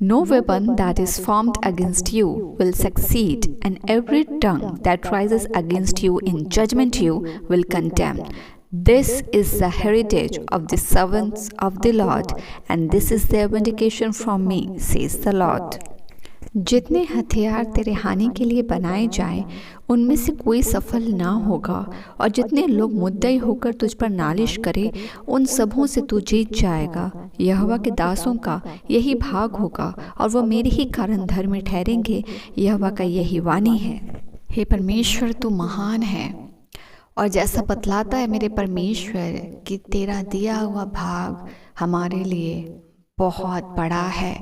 No weapon that is formed against you will succeed, and every tongue that rises against you in judgment you will condemn. This is the heritage of the servants of the Lord, and this is their vindication from me, says the Lord. जितने हथियार तेरे हानि के लिए बनाए जाएं, उनमें से कोई सफल ना होगा, और जितने लोग मुद्दई होकर तुझ पर नालिश करें, उन सबों से तू जीत जाएगा। यहोवा के दासों का यही भाग होगा, और वह मेरे ही कारण धर्मी ठहरेंगे। यहोवा का यही वाणी है। हे परमेश्वर, तू महान है, और जैसा बतलाता है मेरे परमेश्वर कि तेरा दिया हुआ भाग हमारे लिए बहुत बड़ा है,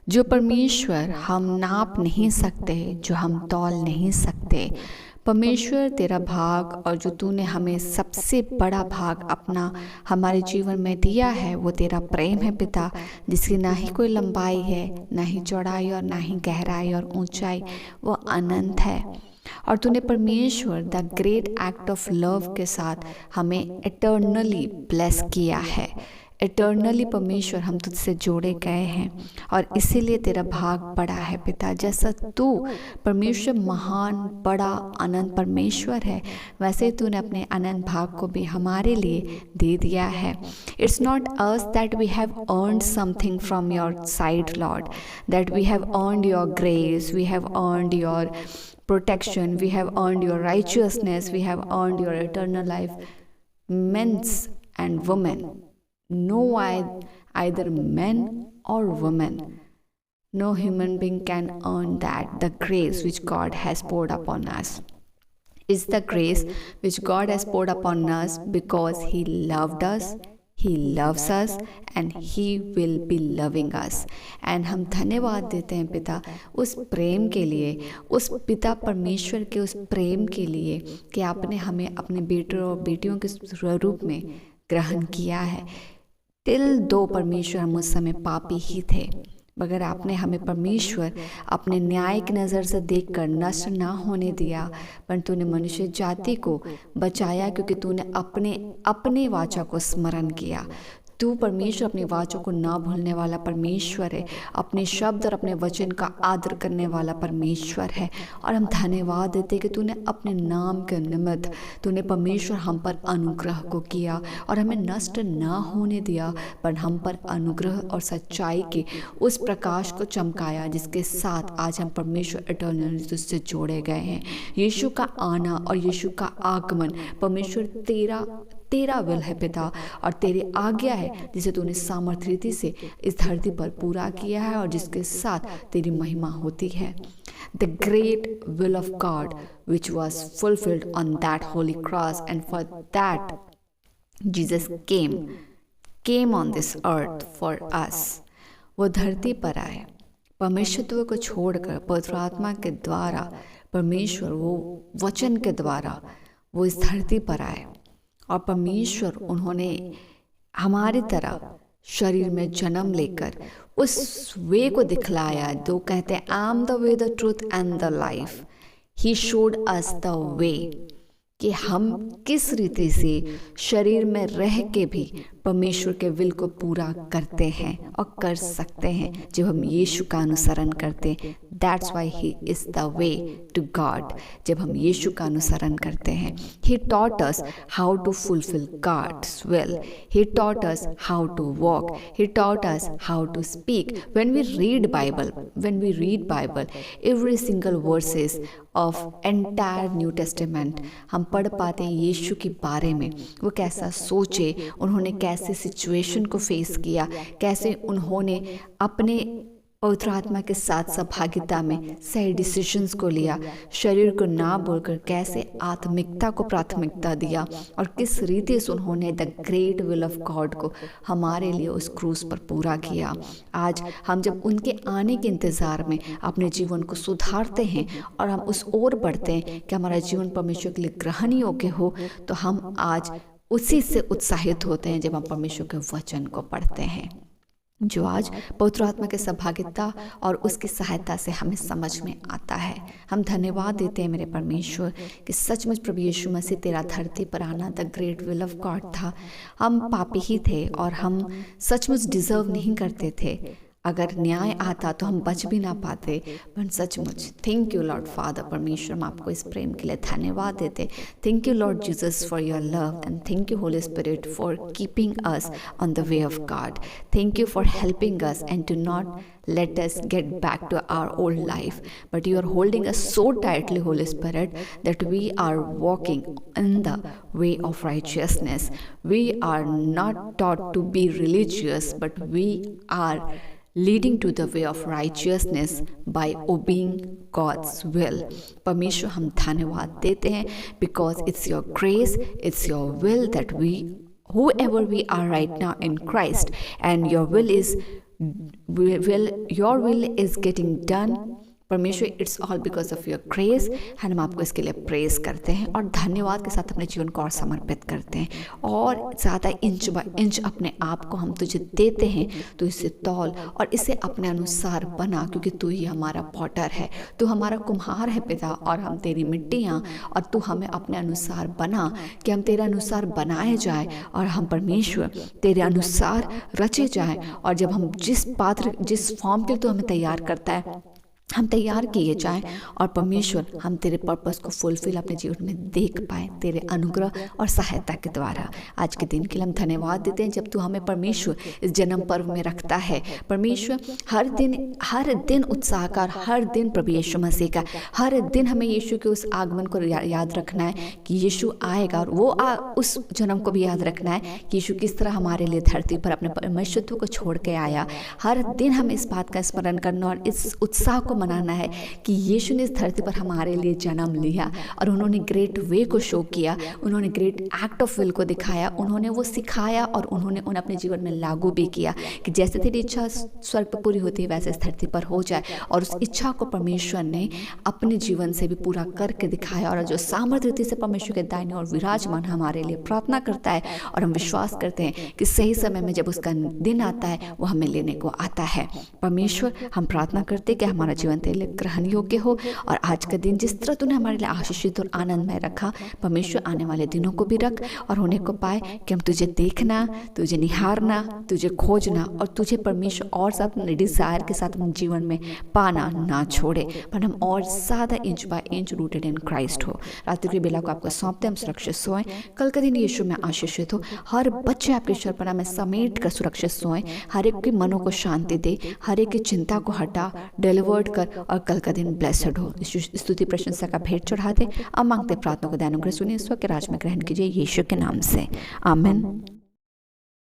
जो परमेश्वर हम नाप नहीं सकते, जो हम तौल नहीं सकते। परमेश्वर, तेरा भाग और जो तूने हमें सबसे बड़ा भाग अपना हमारे जीवन में दिया है, वो तेरा प्रेम है पिता, जिसकी ना ही कोई लंबाई है, ना ही चौड़ाई और ना ही गहराई और ऊंचाई, वो अनंत है। और तूने परमेश्वर the great act of love के साथ हमें इटर्नली ब्लेस किया है। इटर्नली परमेश्वर हम तुझसे जोड़े गए हैं, और इसीलिए तेरा भाग बड़ा है पिता। जैसा तू परमेश्वर महान, बड़ा, अनंत परमेश्वर है, वैसे ही तूने अपने अनंत भाग को भी हमारे लिए दे दिया है। It's not us that we have earned something from your side lord, that we have earned your grace, we have earned your protection, we have earned your righteousness, we have earned your eternal life. Men and women, no either men or women, no human being can earn that, the grace which God has poured upon us. It's the grace which God has poured upon us because He loved us, He loves us, and He will be loving us. And हम धन्यवाद देते हैं पिता उस प्रेम के लिए, उस पिता परमेश्वर के उस प्रेम के लिए कि आपने हमें अपने बेटों और बेटियों के स्वरूप में ग्रहण किया है। टिल दो परमेश्वर हम उस समय पापी ही थे, मगर आपने हमें परमेश्वर अपने न्याय की नज़र से देखकर नष्ट ना होने दिया, पर तूने मनुष्य जाति को बचाया, क्योंकि तूने अपने वाचा को स्मरण किया। तू परमेश्वर अपनी वाचों को ना भूलने वाला परमेश्वर है, अपने शब्द और अपने वचन का आदर करने वाला परमेश्वर है। और हम धन्यवाद देते कि तूने अपने नाम के निमित्त तूने परमेश्वर हम पर अनुग्रह को किया और हमें नष्ट ना होने दिया, पर हम पर अनुग्रह और सच्चाई के उस प्रकाश को चमकाया जिसके साथ आज हम परमेश्वर इटर्नली तुझसे जोड़े गए हैं। यीशु का आना और यीशु का आगमन परमेश्वर तेरा विल है पिता, और तेरी आज्ञा है जिसे तूने सामर्थ्य रीति से इस धरती पर पूरा किया है और जिसके साथ तेरी महिमा होती है। The great will of God which was fulfilled on that Holi cross, and for that Jesus came on this earth for us. वो धरती पर आए, परमेश्वरत्व को छोड़कर पवित्र आत्मा के द्वारा, परमेश्वर वो वचन के द्वारा वो इस धरती पर आए, और परमेश्वर उन्होंने हमारी तरह शरीर में जन्म लेकर उस वे को दिखलाया। जो कहते हैं I am the way, the truth and the life. He showed us the way कि हम किस रीति से शरीर में रह के भी परमेश्वर के विल को पूरा करते हैं और कर सकते हैं जब हम यीशु का अनुसरण करते हैं। That's why he is the way to God. जब हम यीशु का अनुसरण करते हैं, he taught us how to fulfil God's will, he taught us how to walk, he taught us how to speak. When we read Bible every single verses of entire New Testament, हम पढ़ पाते हैं यीशु के बारे में, वो कैसा सोचे, उन्होंने कैसे सिचुएशन को फेस किया, कैसे उन्होंने अपने पवित्र आत्मा के साथ सहभागिता में सही डिसीजंस को लिया, शरीर को ना बोलकर कैसे आत्मिकता को प्राथमिकता दिया, और किस रीति से उन्होंने the great will of God को हमारे लिए उस क्रूस पर पूरा किया। आज हम जब उनके आने के इंतज़ार में अपने जीवन को सुधारते हैं और हम उस ओर बढ़ते हैं कि हमारा जीवन परमेश्वर के लिए ग्रहणीय योग्य हो, तो हम आज उसी से उत्साहित होते हैं जब हम परमेश्वर के वचन को पढ़ते हैं, जो आज पवित्र आत्मा के सहभागिता और उसकी सहायता से हमें समझ में आता है। हम धन्यवाद देते हैं मेरे परमेश्वर कि सचमुच प्रभु यीशु मसीह तेरा धरती पर आना the great will of God था। हम पापी ही थे और हम सचमुच डिजर्व नहीं करते थे अगर न्याय आता तो हम बच भी ना पाते। पर सचमुच थैंक यू लॉर्ड फादर, परमेश्वर हम आपको इस प्रेम के लिए धन्यवाद देते। Thank you Lord Jesus for your love and thank you Holy Spirit for keeping us on the way of God. Thank you for helping us and to not let us get back to our old life, but you are holding us so tightly, Holy Spirit, that we are walking in the way of righteousness. We are not taught to be religious, but we are leading to the way of righteousness by obeying God's will. परमेश्वर हम धन्यवाद देते हैं because it's your grace, it's your will that we, whoever we are right now in Christ, and your will is getting done. परमेश्वर it's all because of your grace, हम आपको इसके लिए प्रेज करते हैं और धन्यवाद के साथ अपने जीवन को और समर्पित करते हैं और ज़्यादा इंच बाय इंच अपने आप को हम तुझे देते हैं। तो इसे तौल और इसे अपने अनुसार बना, क्योंकि तू ही हमारा पॉटर है, तू हमारा कुम्हार है पिता, और हम तेरी मिट्टियाँ, और तू हमें अपने अनुसार बना कि हम तेरे अनुसार बनाए जाए और हम परमेश्वर तेरे अनुसार रचे जाए। और जब हम जिस फॉर्म के लिए तू हमें तैयार करता है हम तैयार किए जाएं, और परमेश्वर हम तेरे पर्पस को फुलफिल अपने जीवन में देख पाए तेरे अनुग्रह और सहायता के द्वारा। आज के दिन के लिए हम धन्यवाद देते हैं जब तू हमें परमेश्वर इस जन्म पर्व में रखता है। परमेश्वर हर दिन उत्साह का, हर दिन प्रभु यीशु मसीह का, हर दिन हमें यीशु के उस आगमन को याद रखना है कि यीशु आएगा, और वो उस जन्म को भी याद रखना है कि यीशु किस तरह हमारे लिए धरती पर अपने परमेश्वरत्व को छोड़ के आया। हर दिन हमें इस बात का स्मरण करना और इस उत्साह को मनाना है कि यीशु ने इस धरती पर हमारे लिए जन्म लिया और उन्होंने ग्रेट वे को शो किया, उन्होंने ग्रेट एक्ट ऑफ विल को दिखाया, उन्होंने वो सिखाया और उन्होंने उन्हें अपने जीवन में लागू भी किया कि जैसे तेरी इच्छा स्वर्ग पर पूरी होती है वैसे इस धरती पर हो जाए। और उस इच्छा को परमेश्वर ने अपने जीवन से भी पूरा करके दिखाया, और जो सामर्थ्य रीति से परमेश्वर के दाहिने और विराजमान हमारे लिए प्रार्थना करता है, और हम विश्वास करते हैं कि सही समय में जब उसका दिन आता है वो हमें लेने को आता है। परमेश्वर हम प्रार्थना करते कि हमारा जीवन तेरे लिए ग्रहण योग्य हो, और आज का दिन जिस तरह तूने हमारे लिए आशीषित और आनंदमय रखा, परमेश्वर आने वाले दिनों को भी रख और होने को पाए कि हम तुझे देखना, तुझे निहारना, तुझे खोजना और तुझे परमेश्वर और अपने डिजायर के साथ अपने जीवन में पाना ना छोड़े, पर हम और ज़्यादा inch by inch rooted in Christ हो। रात्रि की बेला को आपको सौंपते हम सुरक्षित सोएं, कल का दिन यीशु में आशीषित हो। हर बच्चे आपके शर्पणा में समेट कर सुरक्षित सोएं, हर एक के मनों को शांति दे, हर एक की चिंता को हटा, डिलीवर्ड कर, और कल का दिन ब्लेसड हो। स्तुति प्रशंसा का भेंट चढ़ाते अब मांगते प्रार्थना को दयानुग्रह सुनिए, ईश्वर के राज में ग्रहण कीजिए यीशु के नाम से, आमीन।